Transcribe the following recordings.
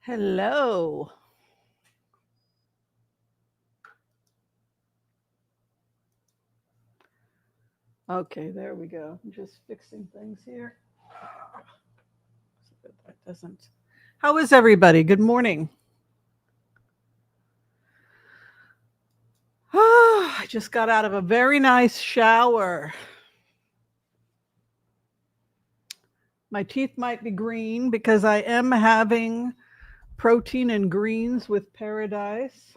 Hello. Okay, there we go. I'm just fixing things here. That doesn't. How is everybody? Good morning. I just got out of a very nice shower. My teeth might be green because I am having protein and greens with paradise.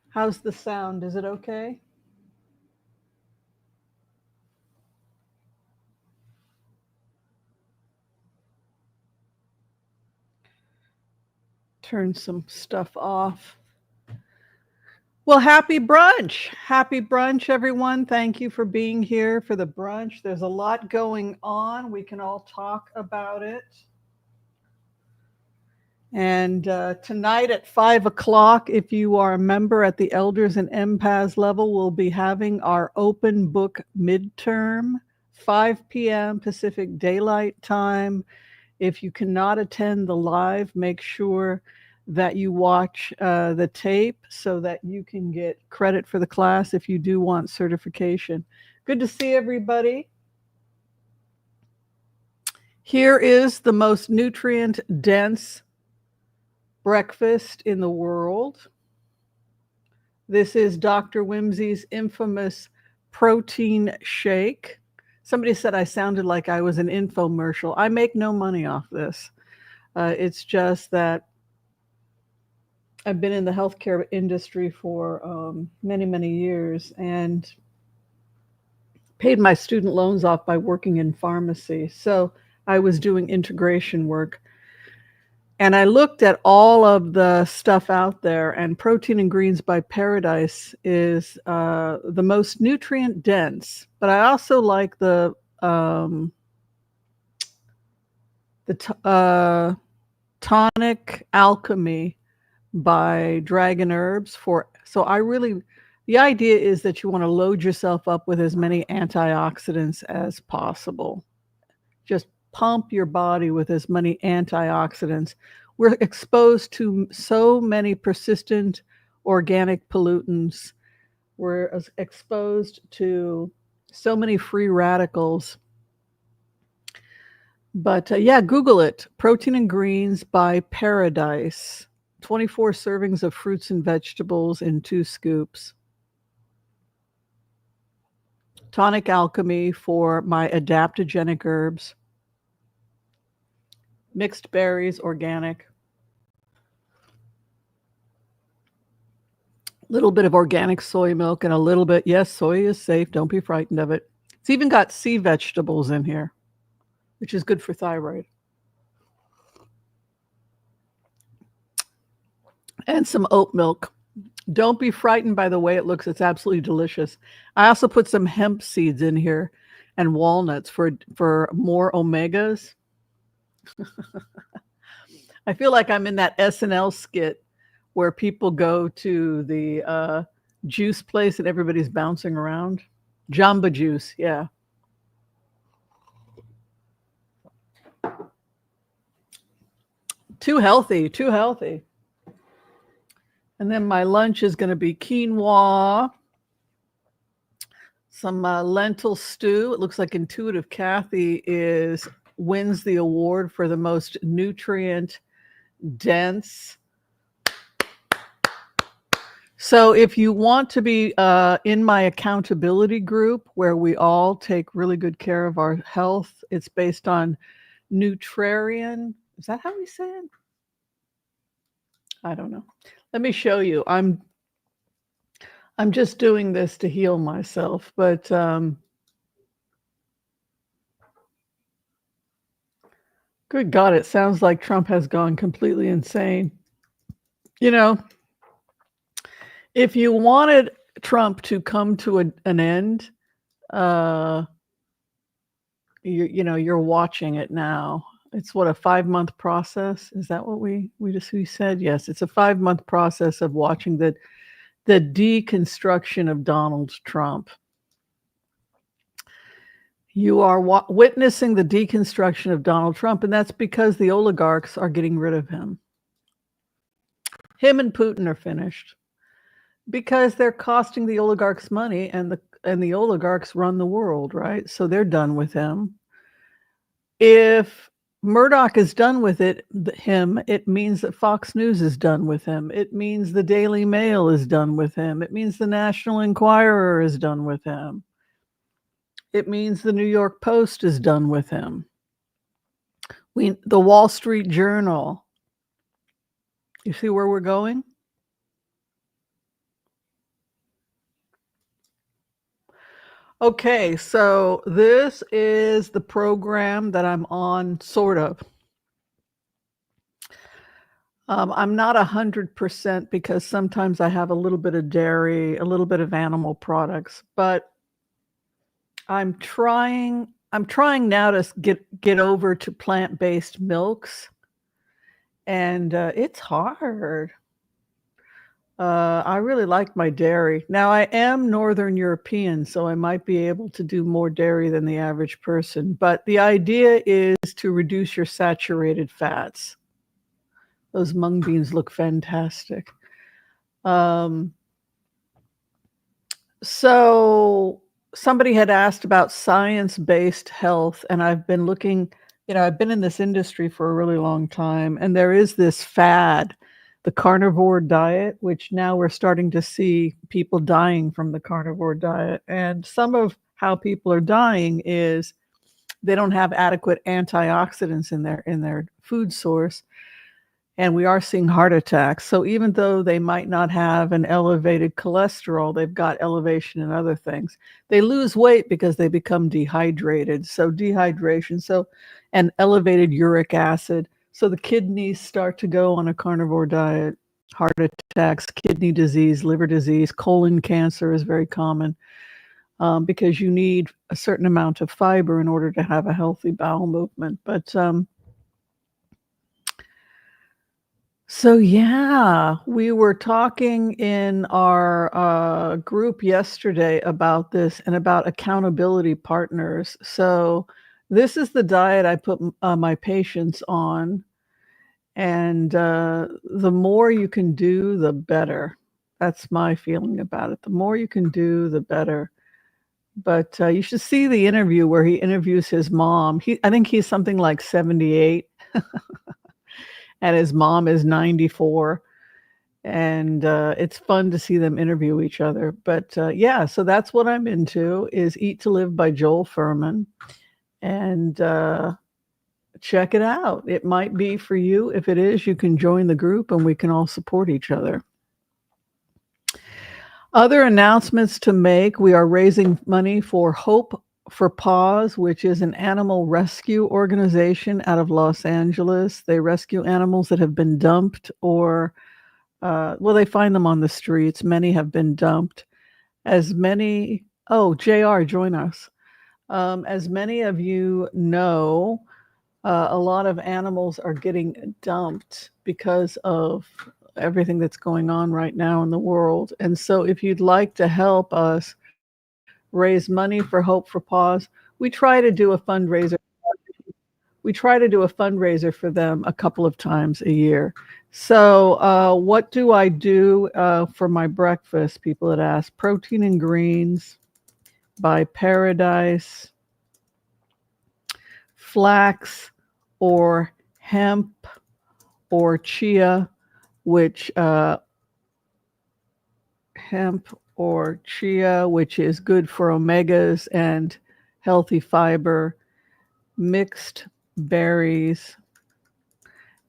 How's the sound? Is it okay? Turn some stuff off. Well, happy brunch. Happy brunch, everyone. Thank you for being here for the brunch. There's a lot going on. We can all talk about it. And tonight at 5 o'clock, if you are a member at the Elders and Empaths level, we'll be having our open book midterm, 5 p.m. Pacific Daylight Time. If you cannot attend the live, make sure that you watch the tape so that you can get credit for the class if you do want certification. Good to see everybody. Here is the most nutrient-dense breakfast in the world. This is Dr. Whimsy's infamous protein shake. Somebody said I sounded like I was an infomercial. I make no money off this. It's just that I've been in the healthcare industry for many, many years and paid my student loans off by working in pharmacy. So I was doing integration work. And I looked at all of the stuff out there, and Protein and Greens by Paradise is the most nutrient dense. But I also like the Tonic Alchemy by Dragon Herbs. The idea is that you want to load yourself up with as many antioxidants as possible. Just pump your body with as many antioxidants. We're exposed to so many persistent organic pollutants. We're exposed to so many free radicals. But yeah, Google it. Protein and Greens by Paradise. 24 servings of fruits and vegetables in 2 scoops. Tonic Alchemy for my adaptogenic herbs. Mixed berries, organic. A little bit of organic soy milk and a little bit, yes, soy is safe. Don't be frightened of it. It's even got sea vegetables in here, which is good for thyroid. And some oat milk. Don't be frightened by the way it looks. It's absolutely delicious. I also put some hemp seeds in here and walnuts for more omegas. I feel like I'm in that SNL skit where people go to the juice place and everybody's bouncing around. Jamba Juice, yeah. Too healthy, too healthy. And then my lunch is going to be quinoa, some lentil stew. It looks like Intuitive Kathy wins the award for the most nutrient dense. So if you want to be in my accountability group where we all take really good care of our health, it's based on Nutrarian. Is that how we say it? I don't know. Let me show you. I'm just doing this to heal myself, but good God, it sounds like Trump has gone completely insane. You know, if you wanted Trump to come to an end, you're watching it now. It's what, a 5-month process? Is that what we said? Yes, it's a 5-month process of watching the deconstruction of Donald Trump. You are witnessing the deconstruction of Donald Trump, and that's because the oligarchs are getting rid of him. Him and Putin are finished because they're costing the oligarchs money, and the oligarchs run the world, right? So they're done with him. If Murdoch is done with him, it means that Fox News is done with him. It means the Daily Mail is done with him. It means the National Enquirer is done with him. It means the New York Post is done with him. The Wall Street Journal. You see where we're going? Okay, so this is the program that I'm on, sort of. I'm not 100% because sometimes I have a little bit of dairy, a little bit of animal products, but I'm trying now to get over to plant-based milks, and it's hard. I really like my dairy. Now, I am Northern European, so I might be able to do more dairy than the average person, but the idea is to reduce your saturated fats. Those mung beans look fantastic. So somebody had asked about science-based health, and I've been looking, I've been in this industry for a really long time, and there is this fad, the carnivore diet, which now we're starting to see people dying from the carnivore diet. And some of how people are dying is they don't have adequate antioxidants in their food source. And we are seeing heart attacks. So even though they might not have an elevated cholesterol, they've got elevation in other things. They lose weight because they become dehydrated. So dehydration, and elevated uric acid. So the kidneys start to go on a carnivore diet. Heart attacks, kidney disease, liver disease, colon cancer is very common because you need a certain amount of fiber in order to have a healthy bowel movement. But so yeah, we were talking in our group yesterday about this and about accountability partners. So this is the diet I put my patients on, and the more you can do, the better. That's my feeling about it. The more you can do, the better. But you should see the interview where he interviews his mom. I think he's something like 78. And his mom is 94, and it's fun to see them interview each other. But yeah, so that's what I'm into, is Eat to Live by Joel Fuhrman, and check it out. It might be for you. If it is, you can join the group and we can all support each other. Other announcements to make: we are raising money for Hope for Paws, which is an animal rescue organization out of Los Angeles. They rescue animals that have been dumped or, they find them on the streets. Many have been dumped. JR, join us. As many of you know, a lot of animals are getting dumped because of everything that's going on right now in the world. And so if you'd like to help us raise money for Hope for Paws, we try to do a fundraiser. We try to do a fundraiser for them a couple of times a year. So what do I do for my breakfast? People had asked. Protein and Greens by Paradise, flax or hemp or chia, which which is good for omegas and healthy fiber, mixed berries,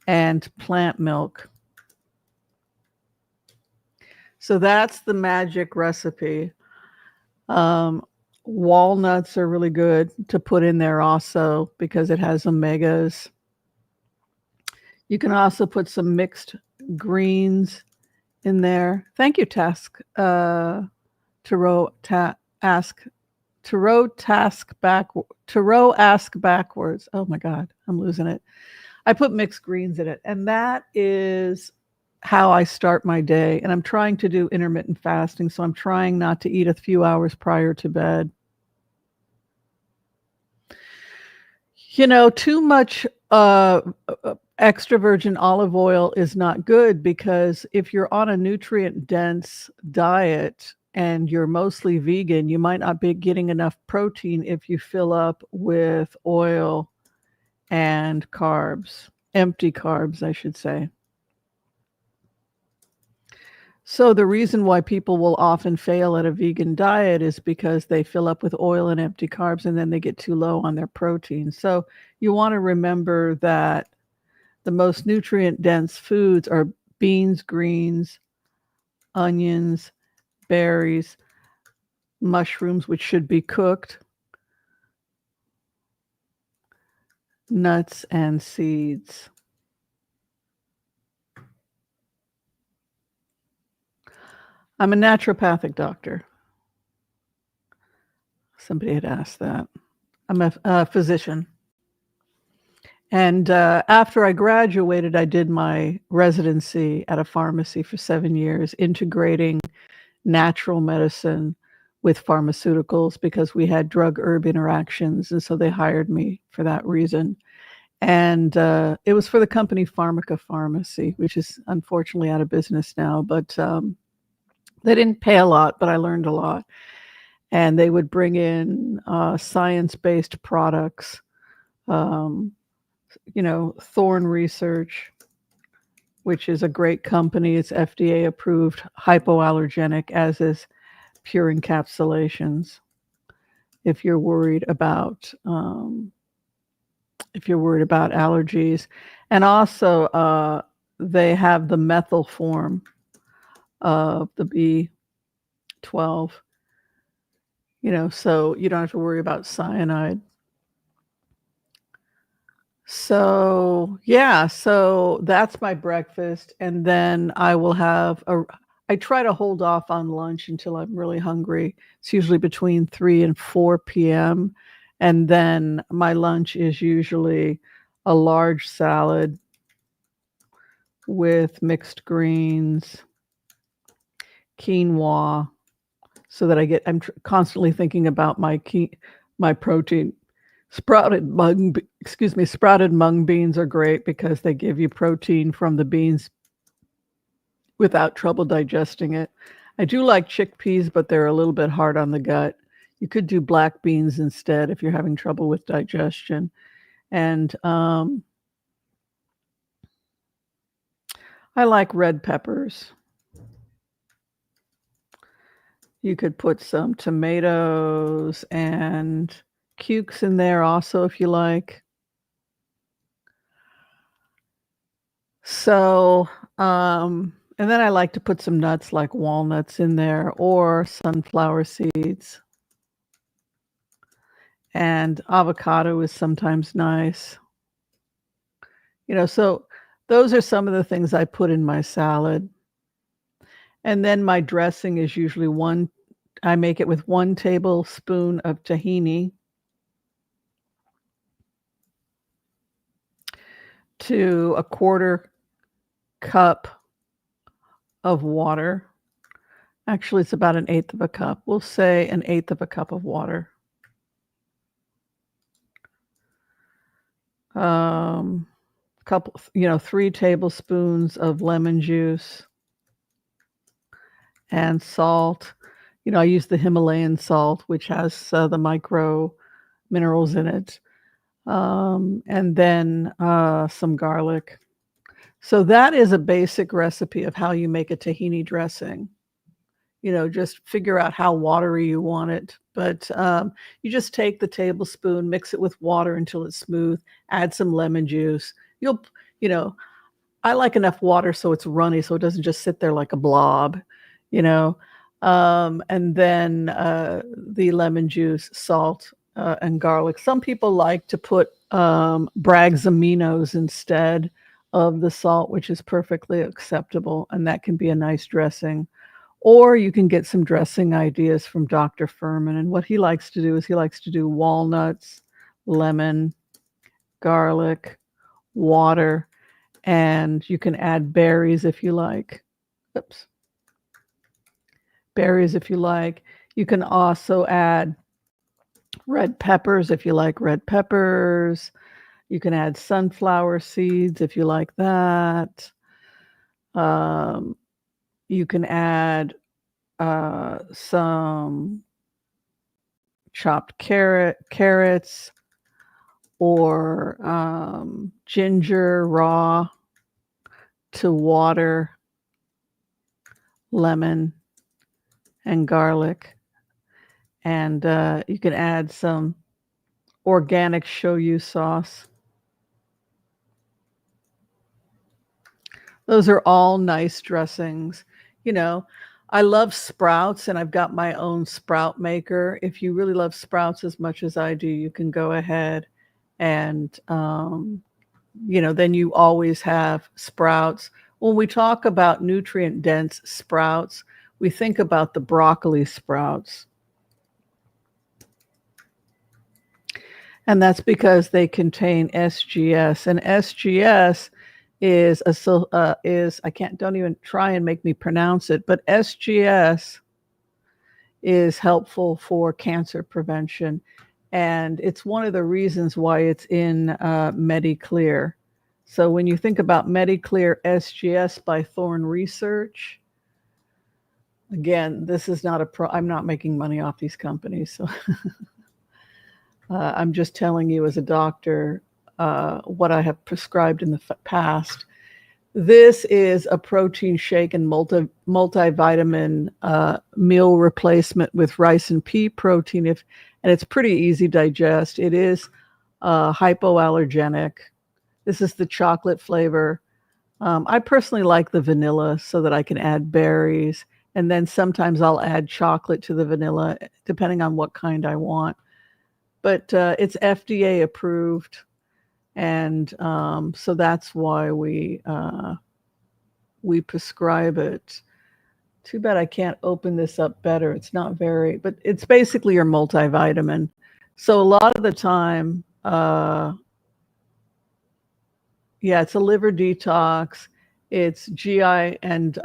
and plant milk. So that's the magic recipe. Walnuts are really good to put in there also because it has omegas. You can also put some mixed greens in there. Thank you, Task. Tarot Ask backwards. Oh my God, I'm losing it. I put mixed greens in it, and that is how I start my day. And I'm trying to do intermittent fasting, so I'm trying not to eat a few hours prior to bed. Too much extra virgin olive oil is not good, because if you're on a nutrient dense diet and you're mostly vegan, you might not be getting enough protein if you fill up with oil and carbs, empty carbs, I should say. So the reason why people will often fail at a vegan diet is because they fill up with oil and empty carbs, and then they get too low on their protein. So you want to remember that the most nutrient dense foods are beans, greens, onions, berries, mushrooms, which should be cooked, nuts, and seeds. I'm a naturopathic doctor. Somebody had asked that. I'm a physician. And after I graduated, I did my residency at a pharmacy for 7 years, integrating natural medicine with pharmaceuticals, because we had drug-herb interactions, and so they hired me for that reason. And it was for the company Pharmaca Pharmacy, which is unfortunately out of business now, but they didn't pay a lot, but I learned a lot. And they would bring in science-based products, Thorn Research, which is a great company. It's FDA approved, hypoallergenic, as is Pure Encapsulations. If you're worried about allergies, and also they have the methyl form of the B12. So you don't have to worry about cyanide. So yeah, so that's my breakfast, and then I try to hold off on lunch until I'm really hungry. It's usually between 3 and 4 p.m. And then my lunch is usually a large salad with mixed greens, quinoa, so that I'm constantly thinking about my protein. Sprouted mung beans are great because they give you protein from the beans without trouble digesting it. I do like chickpeas, but they're a little bit hard on the gut. You could do black beans instead if you're having trouble with digestion. And I like red peppers. You could put some tomatoes and cukes in there also if you like. So, and then I like to put some nuts like walnuts in there, or sunflower seeds. And avocado is sometimes nice. So those are some of the things I put in my salad. And then my dressing is usually I make it with 1 tablespoon of tahini to a 1/4 cup of water. Actually, it's about 1/8 of a cup. We'll say 1/8 of a cup of water. 3 tablespoons of lemon juice and salt. I use the Himalayan salt, which has the micro minerals in it. And then some garlic. So that is a basic recipe of how you make a tahini dressing. Just figure out how watery you want it. But you just take the tablespoon, mix it with water until it's smooth, add some lemon juice. I like enough water so it's runny, so it doesn't just sit there like a blob, and then the lemon juice, salt, and garlic. Some people like to put Bragg's aminos instead of the salt, which is perfectly acceptable, and that can be a nice dressing. Or you can get some dressing ideas from Dr. Furman, and what he likes to do is he likes to do walnuts, lemon, garlic, water, and you can add berries if you like. Berries if you like. You can also add red peppers if you like red peppers. You can add sunflower seeds if you like that. You can add some chopped carrots, or ginger raw to water, lemon, and garlic. And you can add some organic shoyu sauce. Those are all nice dressings. You know, I love sprouts, and I've got my own sprout maker. If you really love sprouts as much as I do, you can go ahead and, then you always have sprouts. When we talk about nutrient-dense sprouts, we think about the broccoli sprouts. And that's because they contain SGS. And SGS is don't even try and make me pronounce it, but SGS is helpful for cancer prevention. And it's one of the reasons why it's in Mediclear. So when you think about Mediclear SGS by Thorne Research, again, this is not I'm not making money off these companies. So I'm just telling you as a doctor what I have prescribed in the past. This is a protein shake and multivitamin meal replacement with rice and pea protein. And it's pretty easy to digest. It is hypoallergenic. This is the chocolate flavor. I personally like the vanilla so that I can add berries. And then sometimes I'll add chocolate to the vanilla, depending on what kind I want. But it's FDA approved. And so that's why we prescribe it. Too bad I can't open this up better. It's not very, but it's basically your multivitamin. So a lot of the time, it's a liver detox. It's GI and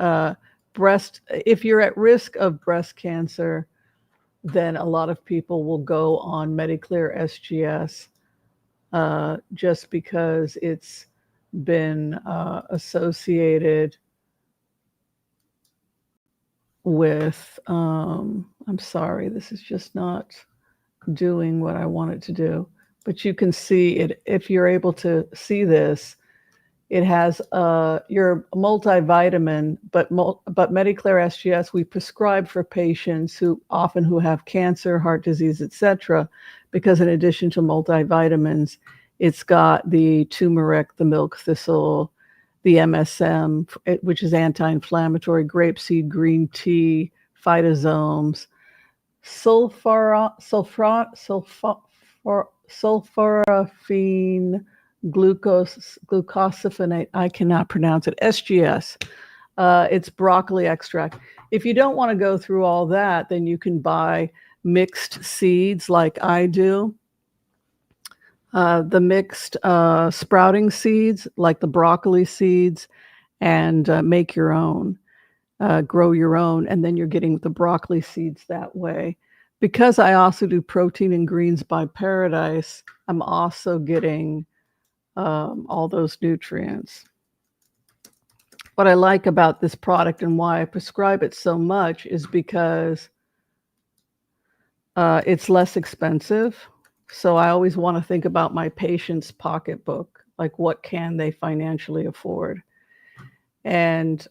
breast. If you're at risk of breast cancer, then a lot of people will go on Mediclear SGS. Just because it's been associated with, I'm sorry, this is just not doing what I want it to do. But you can see it, if you're able to see this, it has your multivitamin, but Mediclear SGS we prescribe for patients who have cancer, heart disease, etc. Because in addition to multivitamins, it's got the turmeric, the milk thistle, the MSM, which is anti-inflammatory, grapeseed green tea, phytosomes, sulforaphane, glucosinate, I cannot pronounce it, SGS. It's broccoli extract. If you don't want to go through all that, then you can buy mixed seeds like I do. The mixed sprouting seeds, like the broccoli seeds, and make your own, grow your own, and then you're getting the broccoli seeds that way. Because I also do protein and greens by Paradise, I'm also getting all those nutrients. What I like about this product and why I prescribe it so much is because it's less expensive. So I always want to think about my patient's pocketbook, like what can they financially afford? And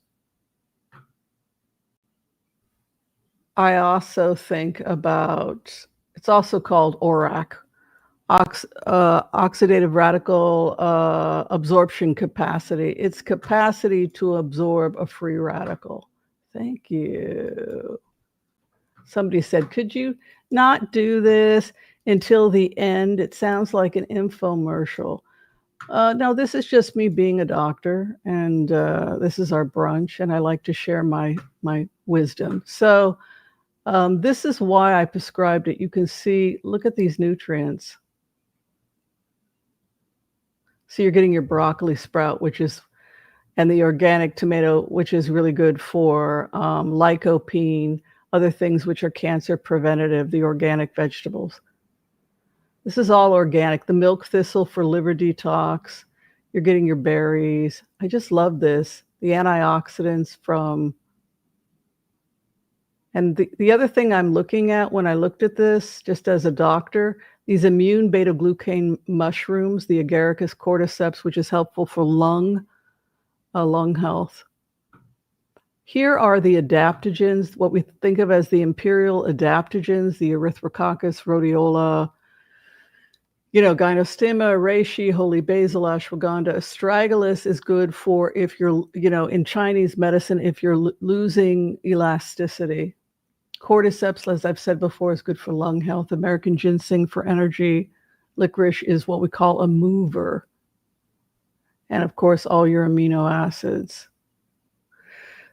I also think about, it's also called ORAC, oxidative radical absorption capacity. It's capacity to absorb a free radical. Thank you. Somebody said, could you not do this until the end? It sounds like an infomercial. No, this is just me being a doctor, and this is our brunch, and I like to share my wisdom. So this is why I prescribed it. You can see, look at these nutrients. So you're getting your broccoli sprout, and the organic tomato, which is really good for lycopene, other things which are cancer preventative, the organic vegetables. This is all organic. The milk thistle for liver detox. You're getting your berries. I just love this. The antioxidants from... And the other thing I'm looking at when I looked at this, just as a doctor, these immune beta-glucane mushrooms, the Agaricus cordyceps, which is helpful for lung health. Here are the adaptogens, what we think of as the imperial adaptogens, the Erythrococcus, rhodiola, Gynostemma, reishi, holy basil, ashwagandha. Astragalus is good for if you're, in Chinese medicine, if you're losing elasticity. Cordyceps, as I've said before, is good for lung health. American ginseng for energy. Licorice is what we call a mover. And of course, all your amino acids.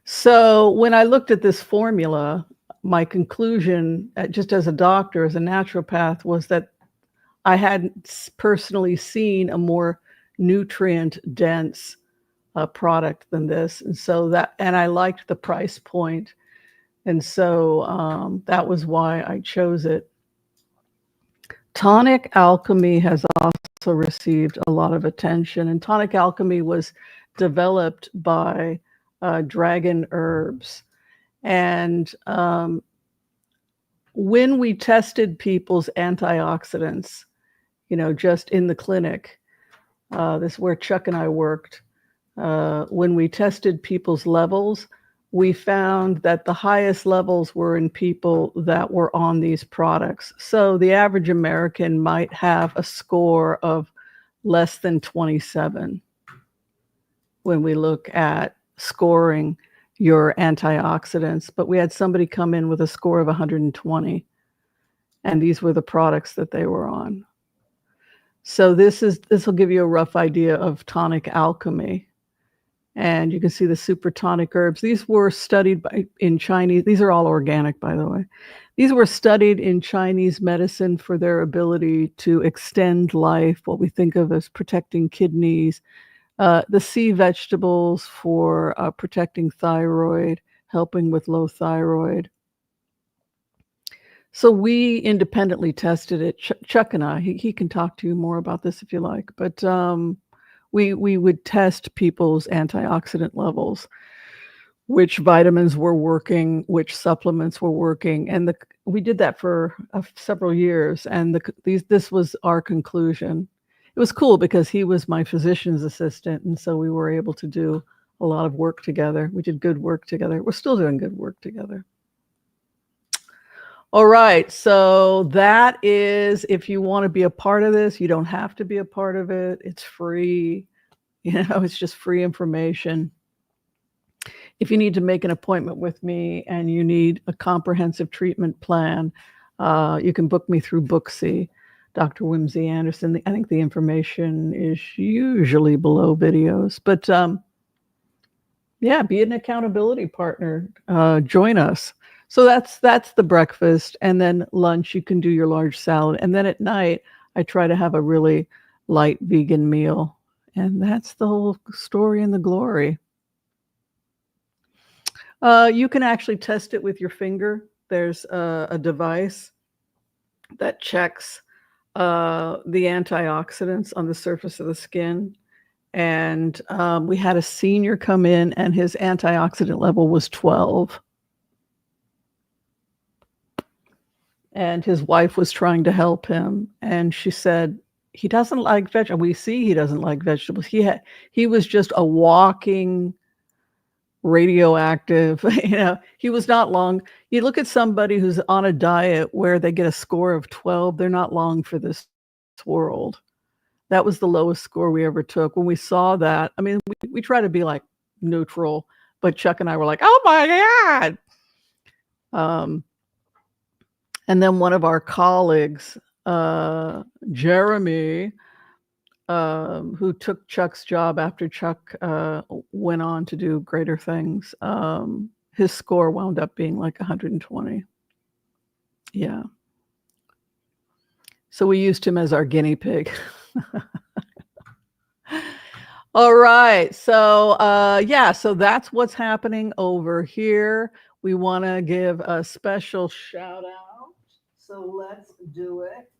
So when I looked at this formula, my conclusion, just as a doctor, as a naturopath, was that I hadn't personally seen a more nutrient-dense product than this. And I liked the price point. And so that was why I chose it. Tonic Alchemy has also received a lot of attention. And Tonic Alchemy was developed by Dragon Herbs. And when we tested people's antioxidants, just in the clinic, this is where Chuck and I worked, when we tested people's levels, we found that the highest levels were in people that were on these products. So the average American might have a score of less than 27 when we look at scoring your antioxidants. But we had somebody come in with a score of 120, and these were the products that they were on. So this will give you a rough idea of Tonic Alchemy. And you can see the super tonic herbs. These were studied in Chinese. These are all organic, by the way. These were studied in Chinese medicine for their ability to extend life, what we think of as protecting kidneys. The sea vegetables for protecting thyroid, helping with low thyroid. So we independently tested it. Chuck and I, he can talk to you more about this if you like. But we would test people's antioxidant levels, which vitamins were working, which supplements were working. And we did that for several years. And this was our conclusion. It was cool because he was my physician's assistant. And so we were able to do a lot of work together. We did good work together. We're still doing good work together. All right. So that is, if you want to be a part of this, you don't have to be a part of it. It's free. It's just free information. If you need to make an appointment with me and you need a comprehensive treatment plan, you can book me through Booksy, Dr. Whimsy Anderson. I think the information is usually below videos. But yeah, be an accountability partner. Join us. So that's the breakfast. And then lunch, you can do your large salad. And then at night, I try to have a really light vegan meal. And that's the whole story and the glory. You can actually test it with your finger. There's a device that checks the antioxidants on the surface of the skin. And we had a senior come in and his antioxidant level was 12. And his wife was trying to help him. And she said, he doesn't like vegetables. We see he doesn't like vegetables. He was just a walking radioactive, he was not long. You look at somebody who's on a diet where they get a score of 12, they're not long for this world. That was the lowest score we ever took. When we saw that, I mean, we try to be like neutral, but Chuck and I were like, oh my God. And then one of our colleagues, Jeremy, who took Chuck's job after Chuck went on to do greater things, his score wound up being like 120. Yeah. So we used him as our guinea pig. All right. So yeah, so that's what's happening over here. We want to give a special shout out. So let's do it.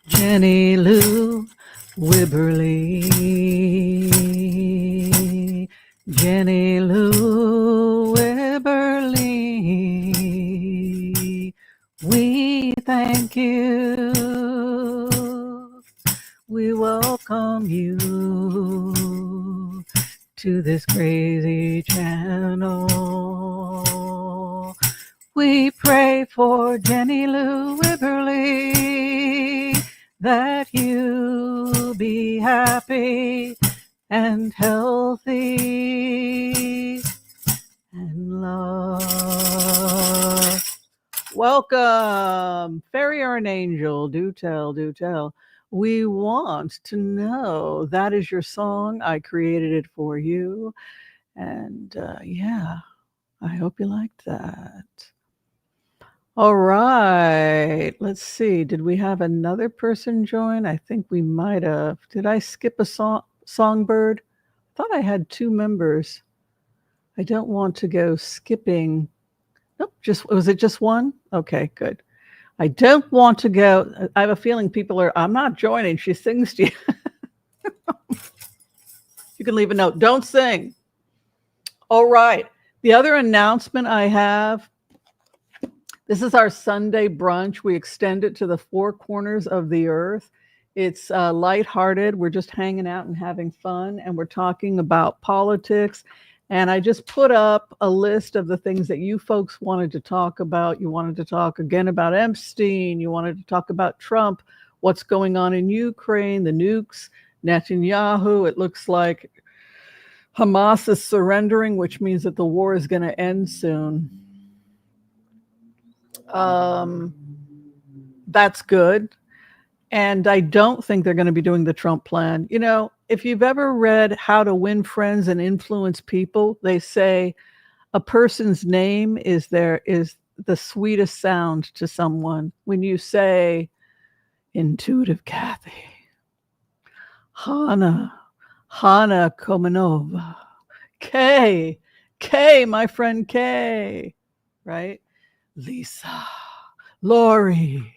Jenny Lou Wibberley. Jenny Lou Wibberley. We thank you. We welcome you to this crazy channel. We pray for Jenny Lou Wibberley, that you be happy and healthy and love. Welcome, fairy or an angel, do tell, do tell. We want to know. That is your song. I created it for you. And yeah, I hope you liked that. All right. Let's see. Did we have another person join? I think we might have. Did I skip a songbird? I thought I had 2 members. I don't want to go skipping. Nope, was it just one? Okay, good. I don't want to go. I have a feeling people are, I'm not joining. She sings to you. You can leave a note. Don't sing. All right. The other announcement I have, this is our Sunday brunch. We extend it to the 4 corners of the earth. It's lighthearted. We're just hanging out and having fun. And we're talking about politics. And I just put up a list of the things that you folks wanted to talk about. You wanted to talk again about Epstein. You wanted to talk about Trump, what's going on in Ukraine, the nukes, Netanyahu. It looks like Hamas is surrendering, which means that the war is going to end soon. That's good. And I don't think they're going to be doing the Trump plan. You know, if you've ever read How to Win Friends and Influence People, they say a person's name is the sweetest sound to someone. When you say Intuitive Kathy, Hana Komenova, Kay, my friend Kay, right? Lisa, Lori.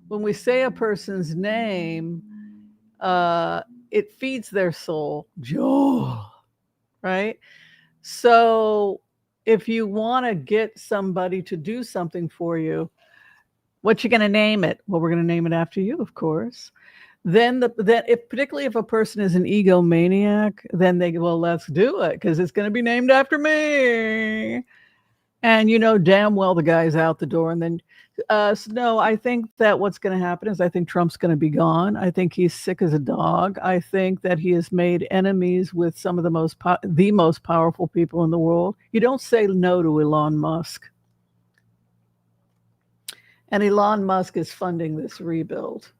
When we say a person's name, it feeds their soul. Joel, right? So if you want to get somebody to do something for you, what you going to name it? Well, we're going to name it after you, of course. Then particularly if a person is an egomaniac, then they go, well, let's do it because it's going to be named after me. And you know damn well the guy's out the door. And then, so no, I think that what's going to happen is I think Trump's going to be gone. I think he's sick as a dog. I think that he has made enemies with some of the most powerful people in the world. You don't say no to Elon Musk. And Elon Musk is funding this rebuild.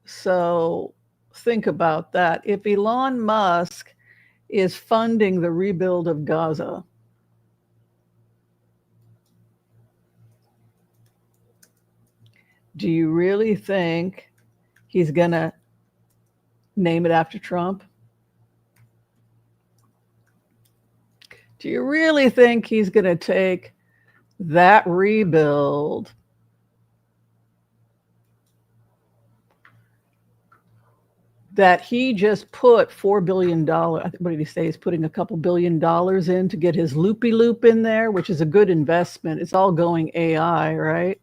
So think about that. If Elon Musk is funding the rebuild of Gaza, do you really think he's going to name it after Trump? Do you really think he's going to take that rebuild that he just put $4 billion, what did he say? He's putting a couple $1 billion in to get his loopy-loop in there, which is a good investment. It's all going AI, right?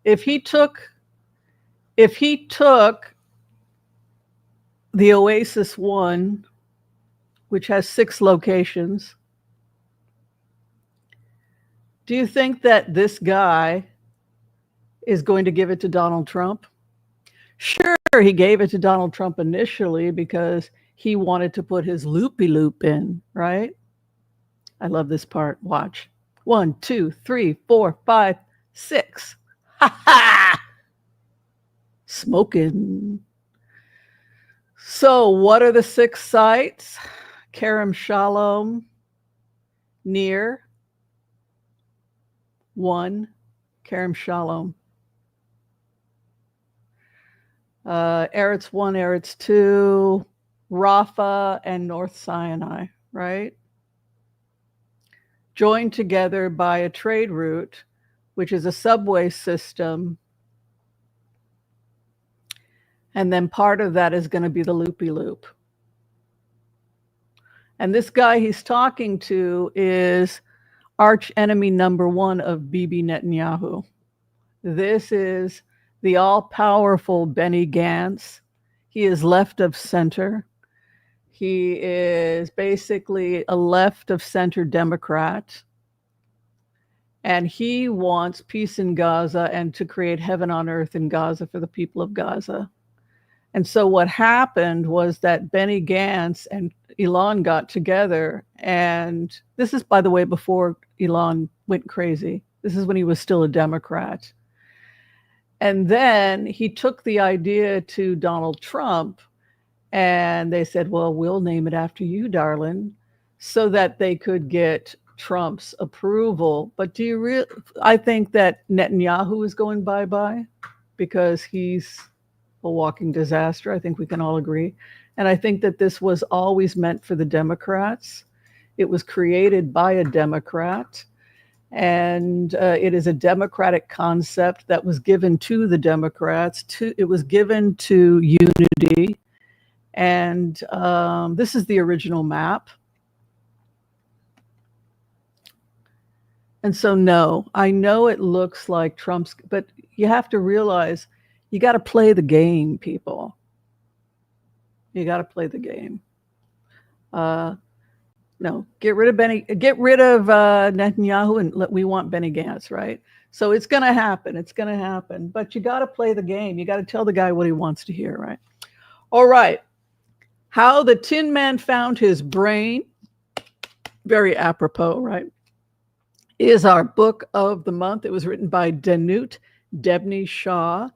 If he took the Oasis One, which has 6 locations, do you think that this guy is going to give it to Donald Trump? Sure, he gave it to Donald Trump initially because he wanted to put his loopy-loop in, right? I love this part. Watch. 1, 2, 3, 4, 5, 6. Ha ha! Smoking. So what are the 6 sites? Kerem Shalom, near 1, Kerem Shalom. Eretz 1, Eretz 2, Rafah, and North Sinai, right? Joined together by a trade route, which is a subway system And then part of that is going to be the loopy-loop. And this guy he's talking to is arch enemy number one of Bibi Netanyahu. This is the all-powerful Benny Gantz. He is left of center. He is basically a left of center Democrat. And he wants peace in Gaza and to create heaven on earth in Gaza for the people of Gaza. And so what happened was that Benny Gantz and Elon got together. And this is, by the way, before Elon went crazy. This is when he was still a Democrat. And then he took the idea to Donald Trump, and they said, well, we'll name it after you, darling, so that they could get Trump's approval. But do you really? I think that Netanyahu is going bye-bye because he's a walking disaster. I think we can all agree. And I think that this was always meant for the Democrats. It was created by a Democrat. And it is a democratic concept that was given to the Democrats. It was given to unity. And this is the original map. And so, no, I know it looks like Trump's, but you have to realize you got to play the game, people. You got to play the game. No, get rid of Netanyahu, and we want Benny Gantz, right? So it's going to happen. It's going to happen. But you got to play the game. You got to tell the guy what he wants to hear, right? All right. How the Tin Man Found His Brain, very apropos, right, is our book of the month. It was written by Danut Debney Shaw.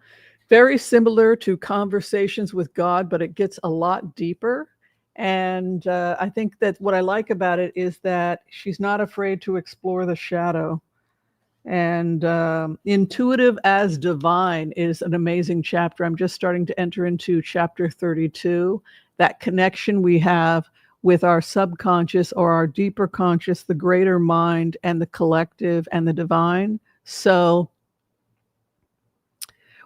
Very similar to Conversations with God, but it gets a lot deeper. And I think that what I like about it is that she's not afraid to explore the shadow. And Intuitive as Divine is an amazing chapter. I'm just starting to enter into chapter 32, that connection we have with our subconscious or our deeper conscious, the greater mind and the collective and the divine. So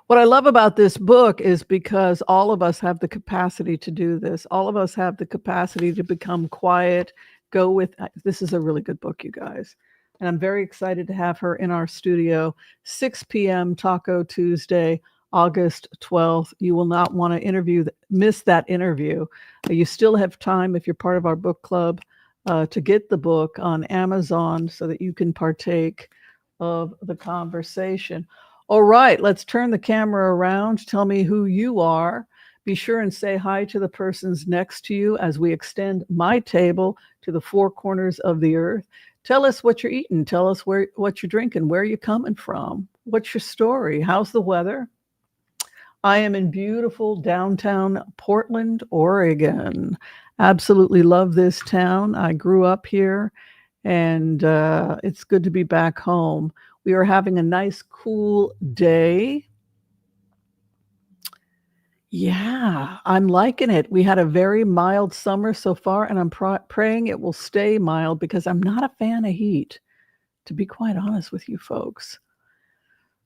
what I love about this book is because all of us have the capacity to do this. All of us have the capacity to become quiet, go with, this is a really good book, you guys. And I'm very excited to have her in our studio, 6 p.m. Taco Tuesday, August 12th. You will not want to miss that interview. You still have time, if you're part of our book club, to get the book on Amazon so that you can partake of the conversation. All right, let's turn the camera around. Tell me who you are. Be sure and say hi to the persons next to you as we extend my table to the four corners of the earth. Tell us what you're eating. Tell us what you're drinking. Where are you coming from? What's your story? How's the weather? I am in beautiful downtown Portland, Oregon. Absolutely love this town. I grew up here, and it's good to be back home. We are having a nice, cool day. Yeah, I'm liking it. We had a very mild summer so far, and I'm praying it will stay mild because I'm not a fan of heat, to be quite honest with you folks.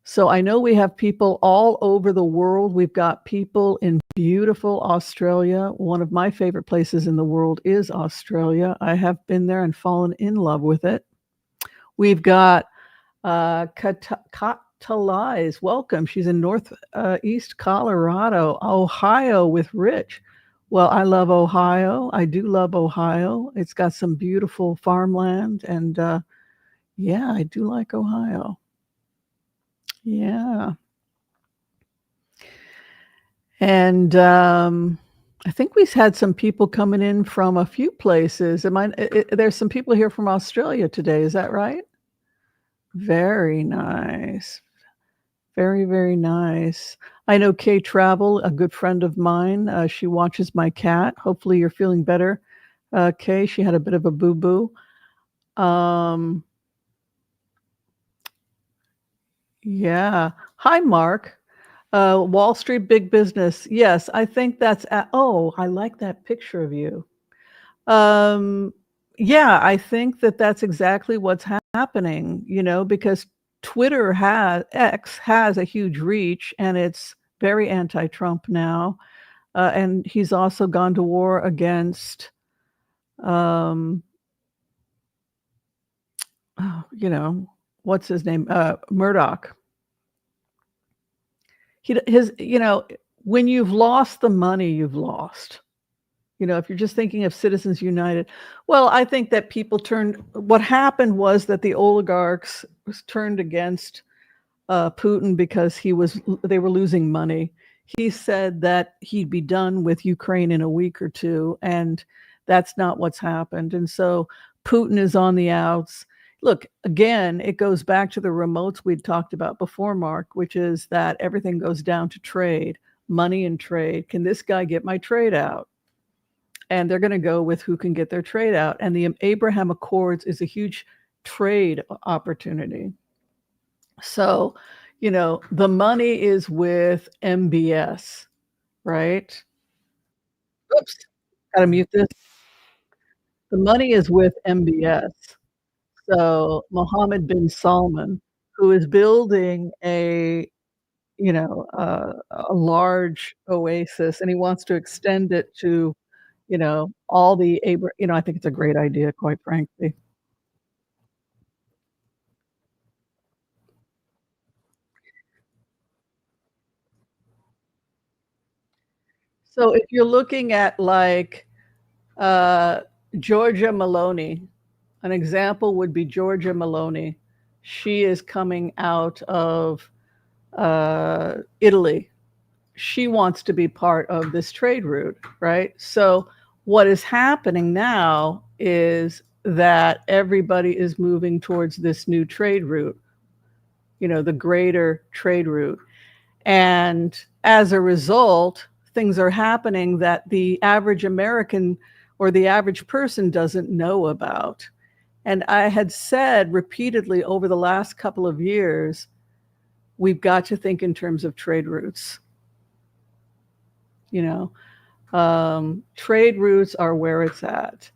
So I know we have people all over the world. We've got people in beautiful Australia. One of my favorite places in the world is Australia. I have been there and fallen in love with it. We've got Katalai's, welcome. She's in northeast Colorado, Ohio with Rich. Well, I love Ohio. I do love Ohio. It's got some beautiful farmland, and yeah, I do like Ohio. Yeah. And I think we've had some people coming in from a few places. There's some people here from Australia today. Is that right? Very nice. Very, very nice. I know Kay Travel, a good friend of mine. She watches my cat. Hopefully you're feeling better, Kay. She had a bit of a boo-boo. Yeah. Hi, Mark. Wall Street Big Business. Yes, I think that's, oh, I like that picture of you. Yeah, I think that that's exactly what's happening, because X has a huge reach, and it's very anti-Trump now, and he's also gone to war against, um, oh, what's his name? Murdoch. When you've lost the money, you've lost. If you're just thinking of Citizens United, well, I think that what happened was that the oligarchs turned against Putin because they were losing money. He said that he'd be done with Ukraine in a week or two, and that's not what's happened. And so Putin is on the outs. Look, again, it goes back to the remotes we'd talked about before, Mark, which is that everything goes down to trade, money and trade. Can this guy get my trade out? And they're going to go with who can get their trade out. And the Abraham Accords is a huge trade opportunity. So, the money is with MBS, right? Oops, gotta mute this. The money is with MBS. So Mohammed bin Salman, who is building a large oasis, and he wants to extend it to, all the I think it's a great idea, quite frankly. So if you're looking at like Georgia Maloney, an example would be Georgia Maloney. She is coming out of Italy. She wants to be part of this trade route, right? So what is happening now is that everybody is moving towards this new trade route, the greater trade route. And as a result, things are happening that the average American or the average person doesn't know about. And I had said repeatedly over the last couple of years, we've got to think in terms of trade routes. Trade routes are where it's at.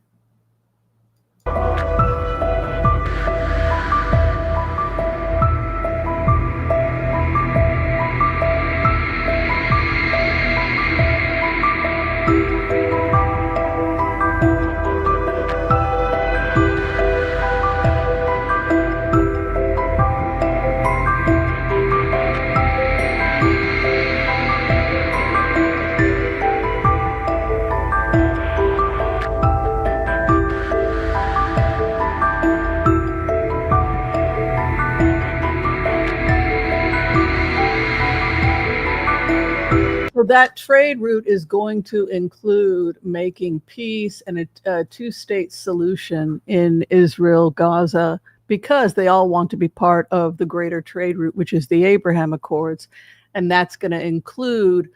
So that trade route is going to include making peace and a two-state solution in Israel, Gaza, because they all want to be part of the greater trade route, which is the Abraham Accords. And that's going to include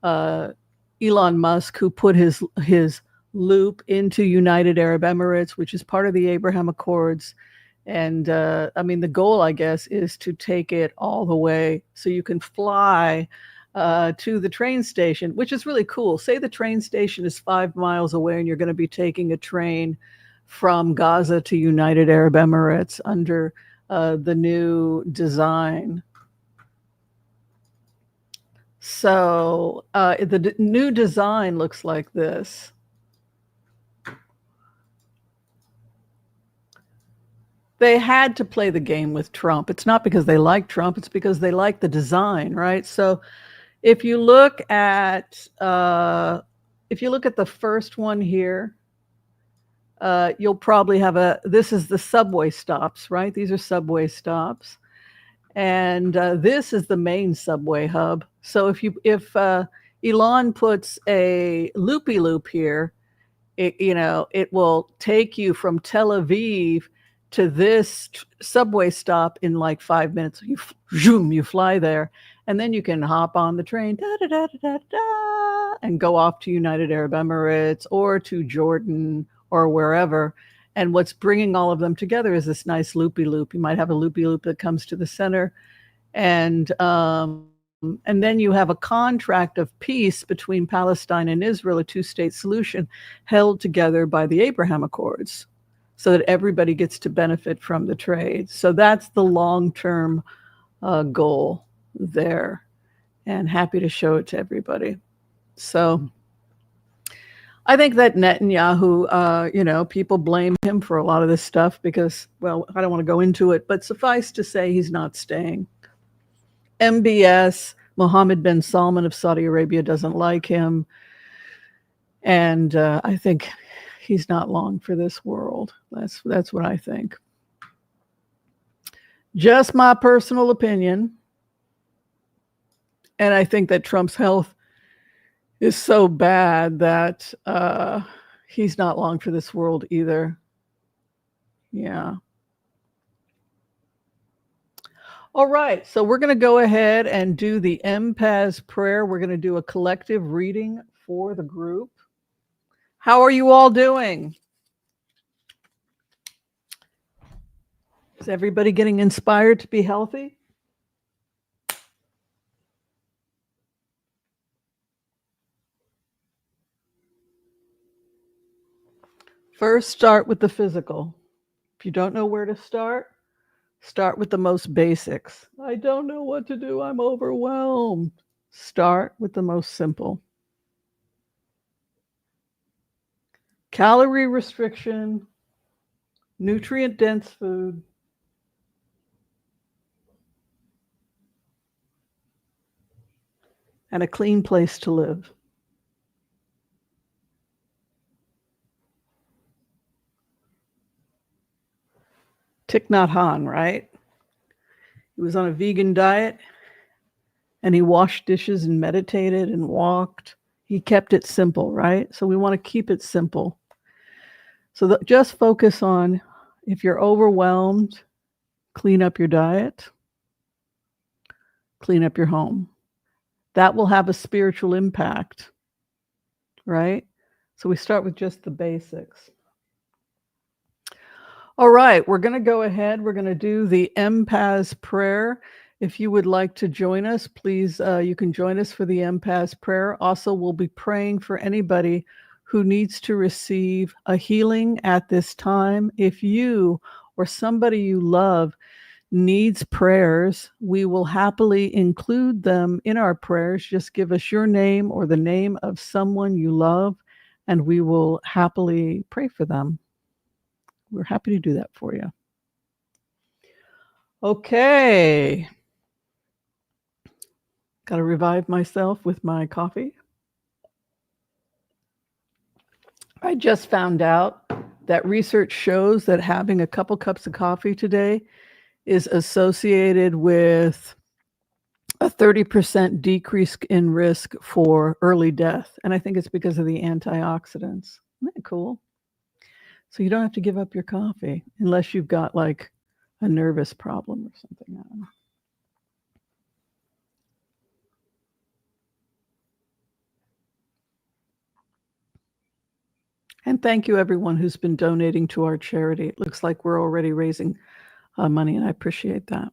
Elon Musk, who put his loop into United Arab Emirates, which is part of the Abraham Accords. And the goal, I guess, is to take it all the way so you can fly to the train station, which is really cool. Say the train station is 5 miles away and you're going to be taking a train from Gaza to United Arab Emirates under the new design. So the new design looks like this. They had to play the game with Trump. It's not because they like Trump, it's because they like the design, right? So if you look at the first one here, you'll probably have this is the subway stops, right? These are subway stops. And this is the main subway hub. So if Elon puts a loopy-loop here, it will take you from Tel Aviv to this subway stop in like 5 minutes. You fly there, and then you can hop on the train, and go off to United Arab Emirates or to Jordan or wherever. And what's bringing all of them together is this nice loopy-loop. You might have a loopy-loop that comes to the center, and then you have a contract of peace between Palestine and Israel, a two-state solution held together by the Abraham Accords, so that everybody gets to benefit from the trade. So that's the long-term goal there. and happy to show it to everybody. So I think that Netanyahu, people blame him for a lot of this stuff because, well, I don't want to go into it, but suffice to say, he's not staying. MBS, Mohammed bin Salman of Saudi Arabia doesn't like him. And I think he's not long for this world. That's what I think. Just my personal opinion. And I think that Trump's health is so bad that he's not long for this world either. Yeah. All right. So we're going to go ahead and do the empath prayer. We're going to do a collective reading for the group. How are you all doing? Is everybody getting inspired to be healthy? First, start with the physical. If you don't know where to start with the most basics. I don't know what to do. I'm overwhelmed. Start with the most simple. Calorie restriction, nutrient-dense food, and a clean place to live. Thich Nhat Hanh, right? He was on a vegan diet and he washed dishes and meditated and walked. He kept it simple, right? So we want to keep it simple. So just focus on, if you're overwhelmed, clean up your diet, clean up your home. That will have a spiritual impact, right? So we start with just the basics. All right, we're going to go ahead. We're going to do the empath prayer. If you would like to join us, please, you can join us for the empath prayer. Also, we'll be praying for anybody who needs to receive a healing at this time. If you or somebody you love needs prayers, we will happily include them in our prayers. Just give us your name or the name of someone you love, and we will happily pray for them. We're happy to do that for you. Okay. Got to revive myself with my coffee. I just found out that research shows that having a couple cups of coffee today is associated with a 30% decrease in risk for early death. And I think it's because of the antioxidants. Isn't that cool? So you don't have to give up your coffee unless you've got like a nervous problem or something. I don't know. And thank you, everyone who's been donating to our charity. It looks like we're already raising money, and I appreciate that.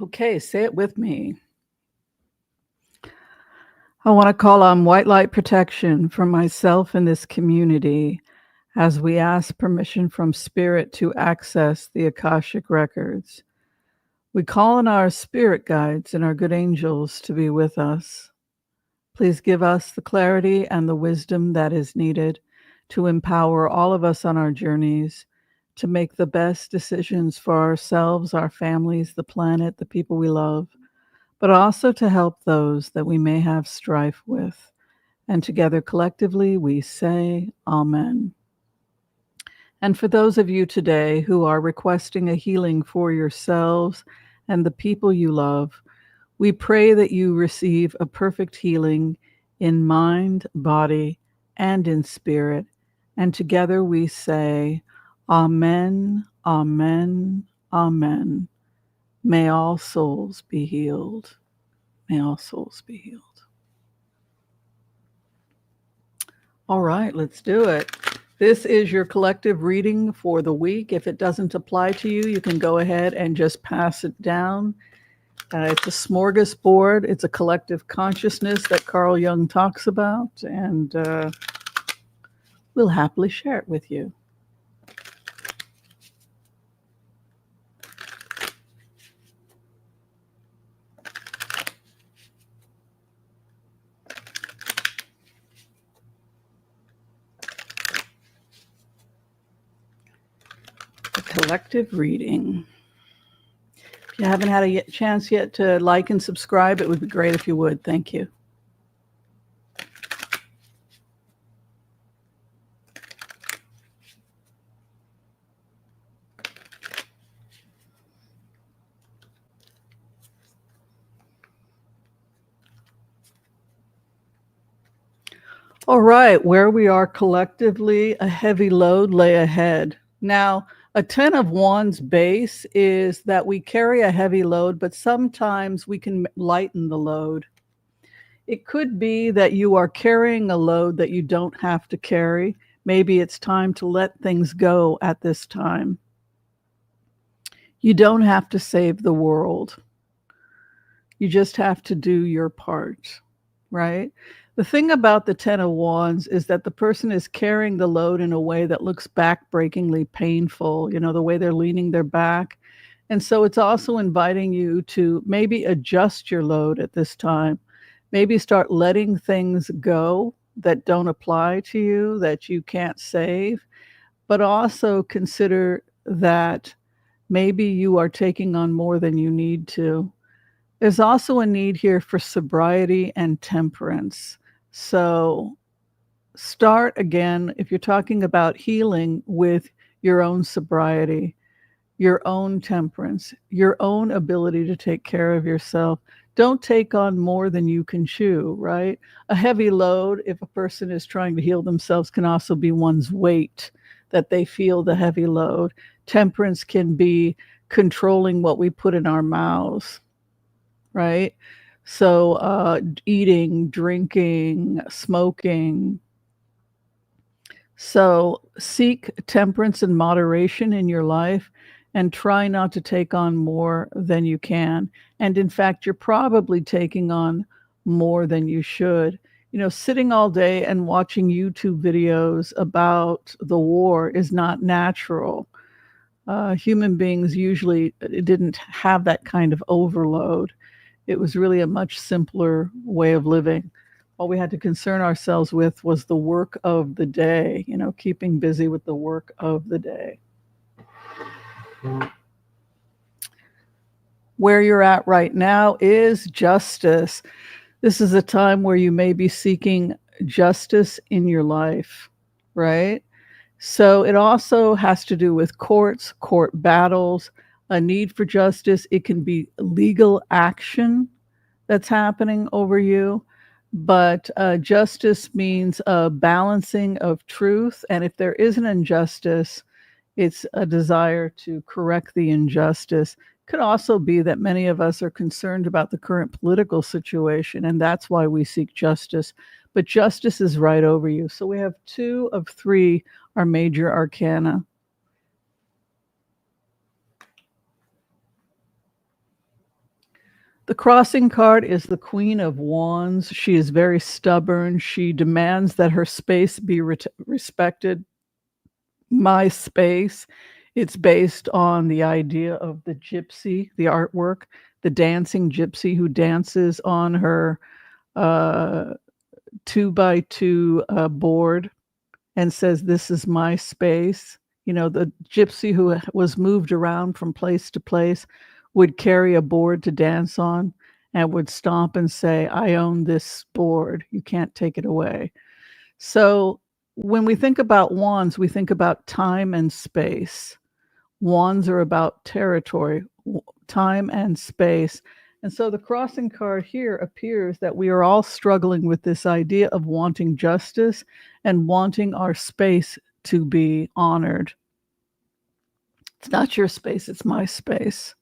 Okay, say it with me. I want to call on white light protection for myself and this community as we ask permission from Spirit to access the Akashic records. We call on our spirit guides and our good angels to be with us. Please give us the clarity and the wisdom that is needed to empower all of us on our journeys to make the best decisions for ourselves, our families, the planet, the people we love, but also to help those that we may have strife with. And together collectively we say, Amen. And for those of you today who are requesting a healing for yourselves and the people you love, we pray that you receive a perfect healing in mind, body, and in spirit. And together we say, Amen, Amen, Amen. May all souls be healed. May all souls be healed. All right, let's do it. This is your collective reading for the week. If it doesn't apply to you, you can go ahead and just pass it down. It's a smorgasbord. It's a collective consciousness that Carl Jung talks about, and we'll happily share it with you. The collective reading. If you haven't had a chance yet to like and subscribe, it would be great if you would. Thank you. All right, where we are collectively, a heavy load lay ahead. Now, a 10 of Wands base is that we carry a heavy load, but sometimes we can lighten the load. It could be that you are carrying a load that you don't have to carry. Maybe it's time to let things go at this time. You don't have to save the world. You just have to do your part, right? The thing about the 10 of Wands is that the person is carrying the load in a way that looks backbreakingly painful, you know, the way they're leaning their back. And so it's also inviting you to maybe adjust your load at this time. Maybe start letting things go that don't apply to you, that you can't save, but also consider that maybe you are taking on more than you need to. There's also a need here for sobriety and temperance. So start again, if you're talking about healing, with your own sobriety, your own temperance, your own ability to take care of yourself. Don't take on more than you can chew, right? A heavy load, if a person is trying to heal themselves, can also be one's weight, that they feel the heavy load. Temperance can be controlling what we put in our mouths, right? So eating, drinking, smoking. So seek temperance and moderation in your life and try not to take on more than you can. And in fact, you're probably taking on more than you should. You know, sitting all day and watching YouTube videos about the war is not natural. Human beings usually didn't have that kind of overload. It was really a much simpler way of living. All we had to concern ourselves with was the work of the day, you know, keeping busy with the work of the day. Where you're at right now is justice. This is a time where you may be seeking justice in your life, right? So it also has to do with courts, court battles, a need for justice. It can be legal action that's happening over you. But justice means a balancing of truth. And if there is an injustice, it's a desire to correct the injustice. Could also be that many of us are concerned about the current political situation, and that's why we seek justice. But justice is right over you. So we have 2 of 3 are major arcana. The crossing card is the Queen of Wands. She is very stubborn. She demands that her space be respected. My space. It's based on the idea of the gypsy, the artwork, the dancing gypsy who dances on her 2x2 board and says, "This is my space." You know, the gypsy who was moved around from place to place would carry a board to dance on and would stomp and say, "I own this board. You can't take it away." So when we think about wands, we think about time and space. Wands are about territory, time and space. And so the crossing card here appears that we are all struggling with this idea of wanting justice and wanting our space to be honored. It's not your space, it's my space.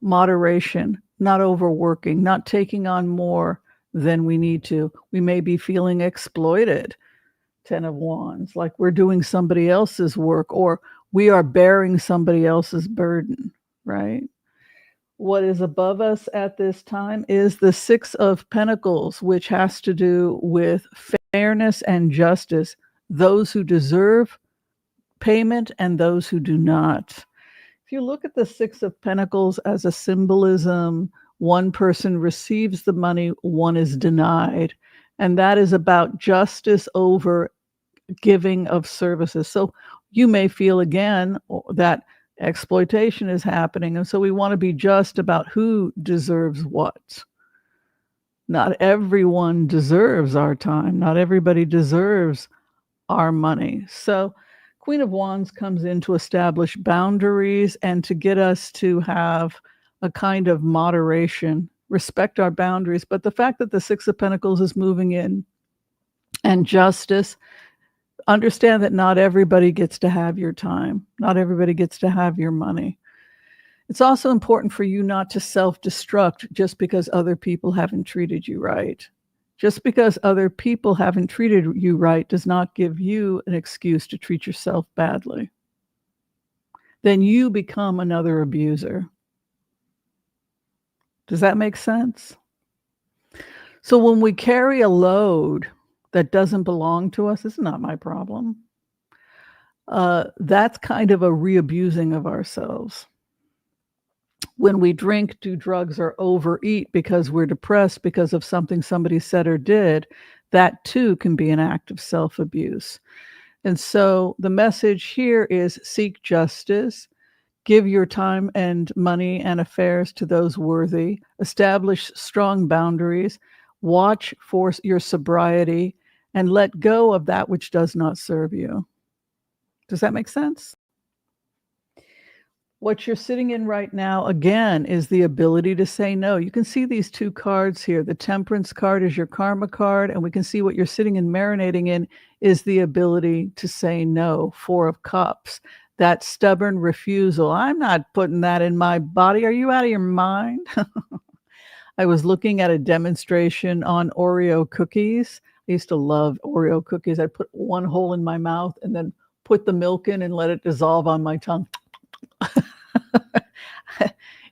Moderation, not overworking, not taking on more than we need to. We may be feeling exploited. Ten of Wands, like we're doing somebody else's work or we are bearing somebody else's burden, right? What is above us at this time is the Six of Pentacles, which has to do with fairness and justice, those who deserve payment and those who do not. If you look at the Six of Pentacles as a symbolism, one person receives the money, one is denied. And that is about justice over giving of services. So you may feel again that exploitation is happening. And so we want to be just about who deserves what. Not everyone deserves our time. Not everybody deserves our money. So Queen of Wands comes in to establish boundaries and to get us to have a kind of moderation, respect our boundaries. But the fact that the Six of Pentacles is moving in and justice, understand that not everybody gets to have your time. Not everybody gets to have your money. It's also important for you not to self-destruct just because other people haven't treated you right. Just because other people haven't treated you right does not give you an excuse to treat yourself badly. Then you become another abuser. Does that make sense? So when we carry a load that doesn't belong to us, it's not my problem. That's kind of a re-abusing of ourselves. When we drink, do drugs, or overeat because we're depressed because of something somebody said or did, that too can be an act of self-abuse. And so the message here is seek justice, give your time and money and affairs to those worthy, establish strong boundaries, watch for your sobriety, and let go of that which does not serve you. Does that make sense? What you're sitting in right now, again, is the ability to say no. You can see these two cards here. The Temperance card is your karma card, and we can see what you're sitting and marinating in is the ability to say no. Four of Cups, that stubborn refusal. I'm not putting that in my body. Are you out of your mind? I was looking at a demonstration on Oreo cookies. I used to love Oreo cookies. I'd put one hole in my mouth and then put the milk in and let it dissolve on my tongue.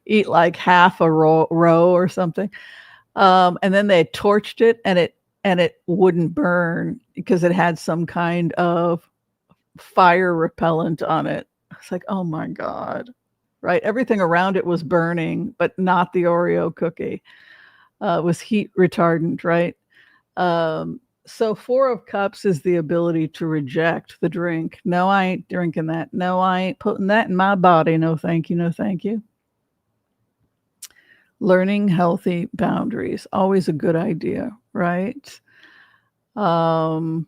Eat like half a row or something, and then they torched it, and it wouldn't burn because it had some kind of fire repellent on it. It's like, oh my God, right? Everything around it was burning, but not the Oreo cookie. It was heat retardant, right? So Four of Cups is the ability to reject the drink. No, I ain't drinking that. No, I ain't putting that in my body. No, thank you. No, thank you. Learning healthy boundaries, always a good idea, right? Yeah,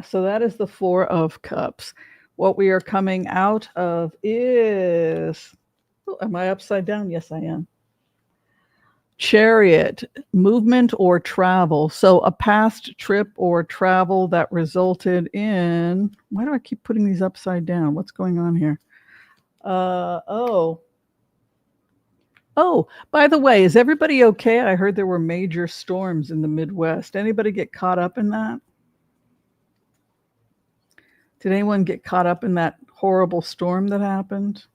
so that is the Four of Cups. What we are coming out of is, oh, am I upside down? Yes, I am. Chariot, movement or travel. So a past trip or travel that resulted in, why do I keep putting these upside down? What's going on here? Oh, by the way, is everybody okay? I heard there were major storms in the Midwest. Anybody get caught up in that? Did anyone get caught up in that horrible storm that happened?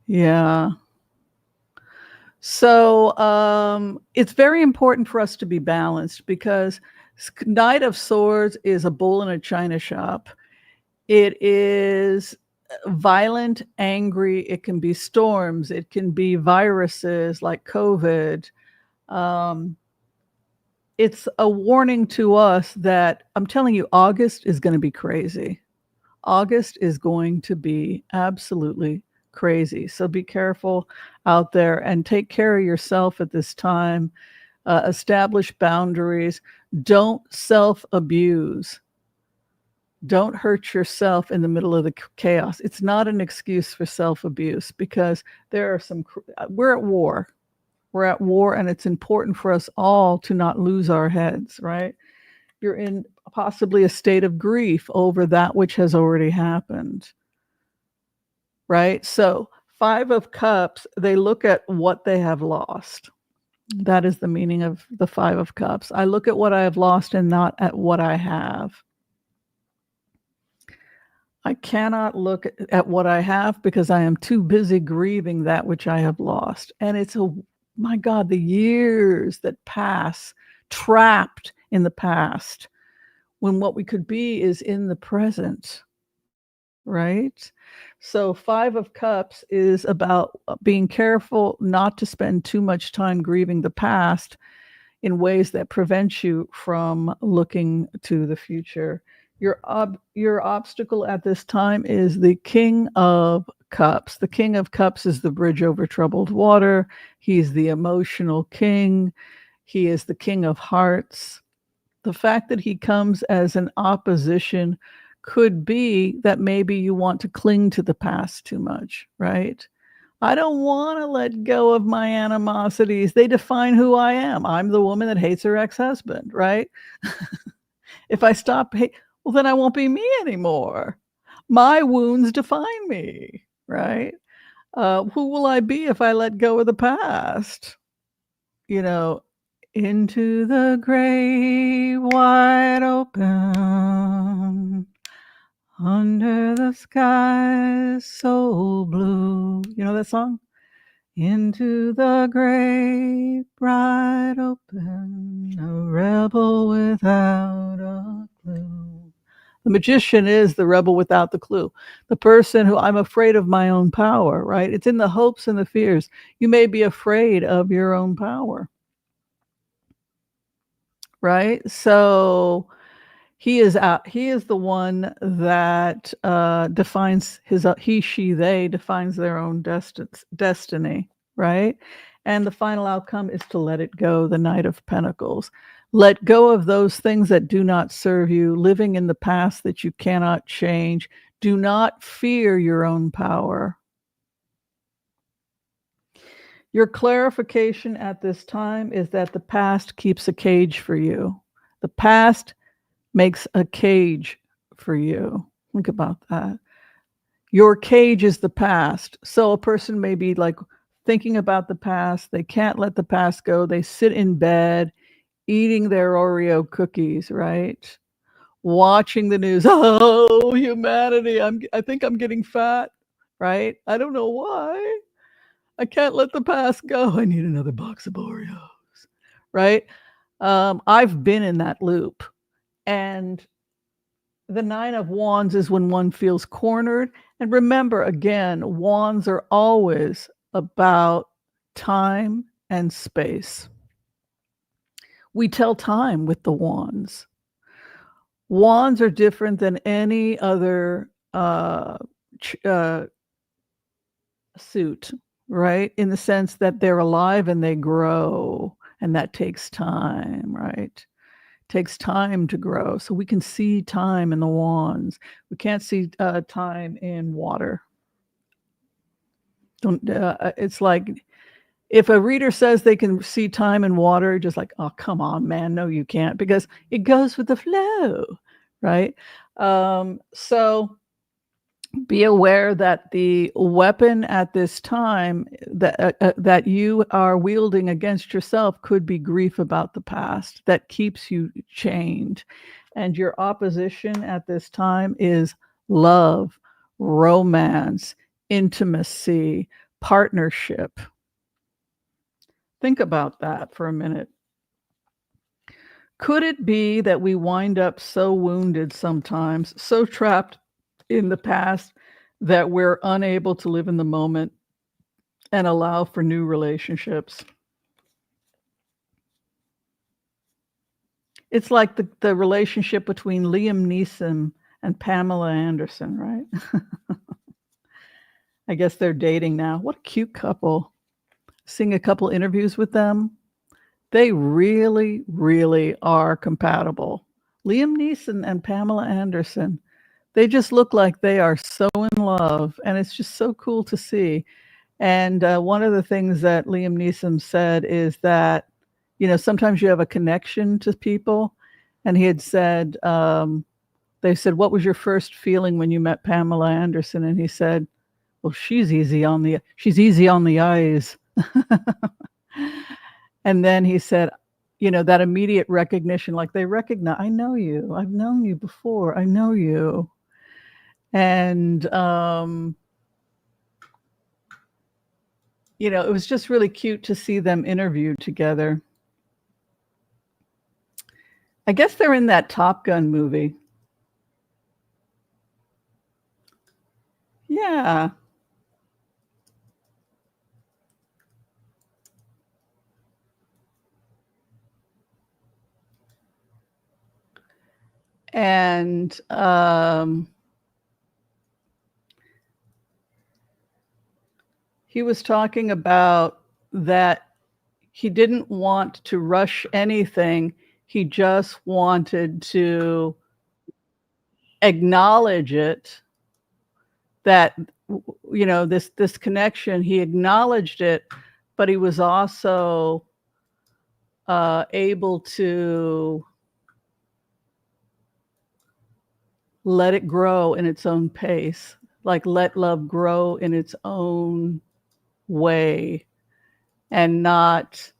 Yeah. So it's very important for us to be balanced because Knight of Swords is a bull in a china shop. It is violent, angry. It can be storms. It can be viruses like COVID. It's a warning to us that I'm telling you, August is going to be crazy. August is going to be absolutely crazy. So be careful out there and take care of yourself at this time. Establish boundaries. Don't self-abuse. Don't hurt yourself in the middle of the chaos. It's not an excuse for self-abuse because there are we're at war. We're at war, and it's important for us all to not lose our heads, right? You're in possibly a state of grief over that which has already happened, right? So Five of Cups, they look at what they have lost. That is the meaning of the Five of Cups. I look at what I have lost and not at what I have. I cannot look at what I have because I am too busy grieving that which I have lost. And it's my God, the years that pass trapped in the past when what we could be is in the present, right? So Five of Cups is about being careful not to spend too much time grieving the past in ways that prevent you from looking to the future. Your obstacle at this time is the King of Cups. The King of Cups is the bridge over troubled water. He's the emotional king. He is the King of Hearts. The fact that he comes as an opposition could be that maybe you want to cling to the past too much, right? I don't want to let go of my animosities. They define who I am. I'm the woman that hates her ex-husband, right? If I stop, well, then I won't be me anymore. My wounds define me, right? Who will I be if I let go of the past? You know, into the great wide open, under the sky so blue. You know that song? Into the great bright open, a rebel without a clue. The magician is the rebel without the clue. The person who I'm afraid of my own power, right? It's in the hopes and the fears. You may be afraid of your own power, right? So he is the one that defines his he, she, they defines their own destiny, right? And the final outcome is to let it go, the Knight of Pentacles. Let go of those things that do not serve you, living in the past that you cannot change. Do not fear your own power. Your clarification at this time is that the past keeps a cage for you. The past makes a cage for you. Think about that. Your cage is the past. So a person may be like thinking about the past. They can't let the past go. They sit in bed eating their Oreo cookies, right? Watching the news. Oh, humanity. I think I'm getting fat, right? I don't know why. I can't let the past go. I need another box of Oreos, right? I've been in that loop. And the Nine of Wands is when one feels cornered. And remember, again, wands are always about time and space. We tell time with the wands. Wands are different than any other suit, right? In the sense that they're alive and they grow, and that takes time, right? Takes time to grow. So we can see time in the wands. We can't see time in water. It's like if a reader says they can see time in water, just like, oh, come on, man. No, you can't, because it goes with the flow, right? So be aware that the weapon at this time that you are wielding against yourself could be grief about the past that keeps you chained. And your opposition at this time is love, romance, intimacy, partnership. Think about that for a minute. Could it be that we wind up so wounded sometimes, so trapped in the past, that we're unable to live in the moment and allow for new relationships? It's like the relationship between Liam Neeson and Pamela Anderson, right? I guess they're dating now. What a cute couple. Seeing a couple interviews with them. They really, really are compatible. Liam Neeson and Pamela Anderson. They just look like they are so in love, and it's just so cool to see. And one of the things that Liam Neeson said is that, you know, sometimes you have a connection to people. And he had said, they said, what was your first feeling when you met Pamela Anderson? And he said, well, she's easy on the eyes. And then he said, you know, that immediate recognition, like they recognize, I know you, I've known you before, I know you. And, you know, it was just really cute to see them interviewed together. I guess they're in that Top Gun movie. Yeah. And he was talking about that he didn't want to rush anything. He just wanted to acknowledge it, that, you know, this connection, he acknowledged it, but he was also able to let it grow in its own pace, like let love grow in its own way and not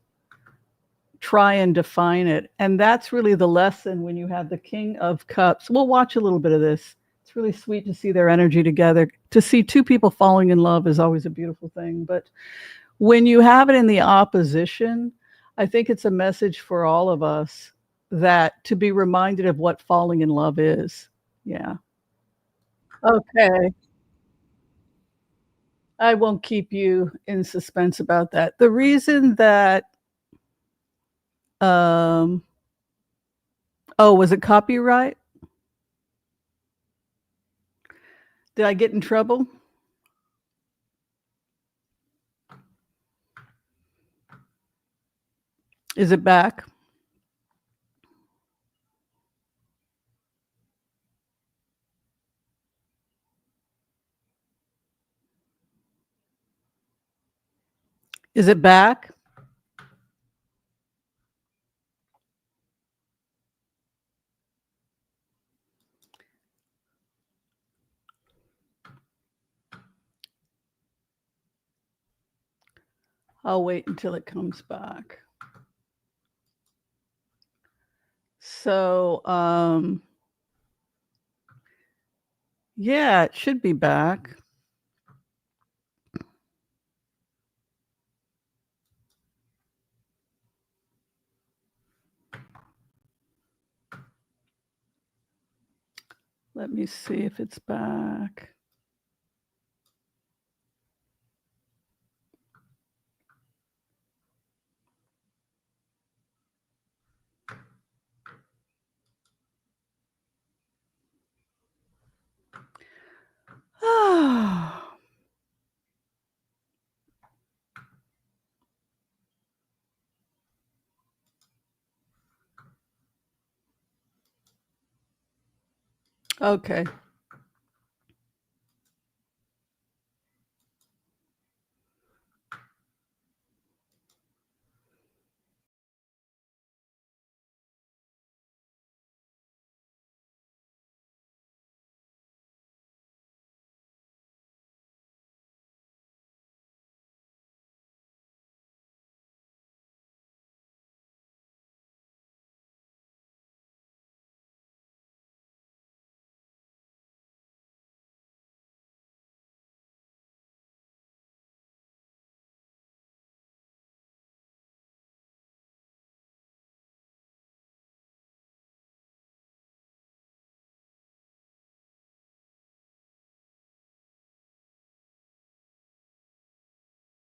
try and define it. And that's really the lesson when you have the King of Cups. We'll watch a little bit of this. It's really sweet to see their energy together. To see two people falling in love is always a beautiful thing. But when you have it in the opposition, I think it's a message for all of us that to be reminded of what falling in love is. Yeah. Okay. I won't keep you in suspense about that. The reason that, um, oh, was it copyright? Did I get in trouble? Is it back? Is it back? I'll wait until it comes back. So, yeah, it should be back. Let me see if it's back. Okay.